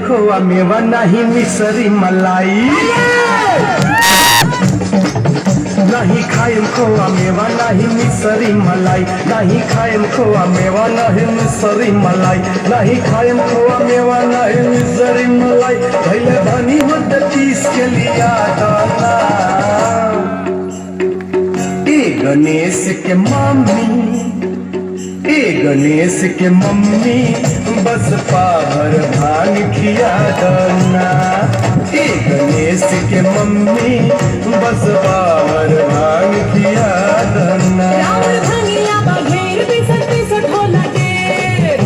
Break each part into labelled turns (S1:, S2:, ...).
S1: खोआ मेवा नहीं मिसरी मलाई, नहीं खाएम खोआ मेवा नहीं मिसरी मलाई, नहीं खाएम खोआ मेवा नहीं मिसरी मलाई, नहीं खाएम खोआ मेवा नहीं मिसरी मलाई। भैले धनी होते 30 के लिया दाना। ए गणेश के मम्मी, ए गणेश के मम्मी बस पाभर भांग खिया दना। ए गणेश के मम्मी बस पाभर भांग खिया दना।
S2: राउर भंगिया बघेर पिसट पिसट होला ढेर,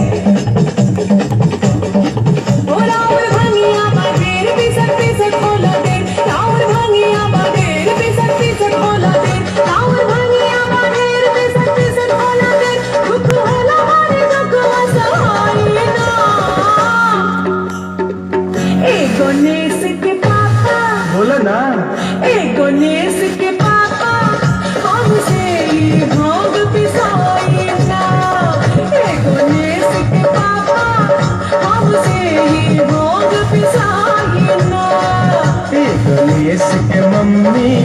S2: ओ राउर भंगिया बघेर पिसट पिसट होला ढेर, राउर भंगिया बघेर पिसट पिसट होला ढेर, राउर भंगिया बघेर पिसट पिसट होला ढेर। दुख होला मारे दुख असहाय ना। ए गणेश के पापा,
S1: बोला ना।
S2: ए गणेश के पापा हमसे ये भांग पिसाई ना। ए गणेश के पापा हमसे ये भांग पिसाई ना।
S1: ए गणेश के मम्मी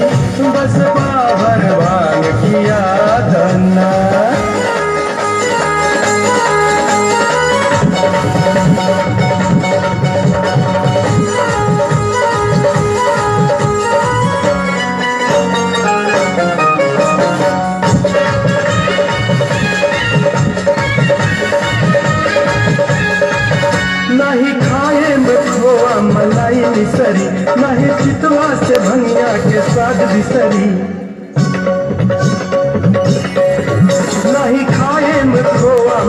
S1: बस पाभर भांग खिया दना। नहीं खाए में खोआ मलाई मिसरी, नहीं चितवा से भंगिया के स्वाद बिसरी।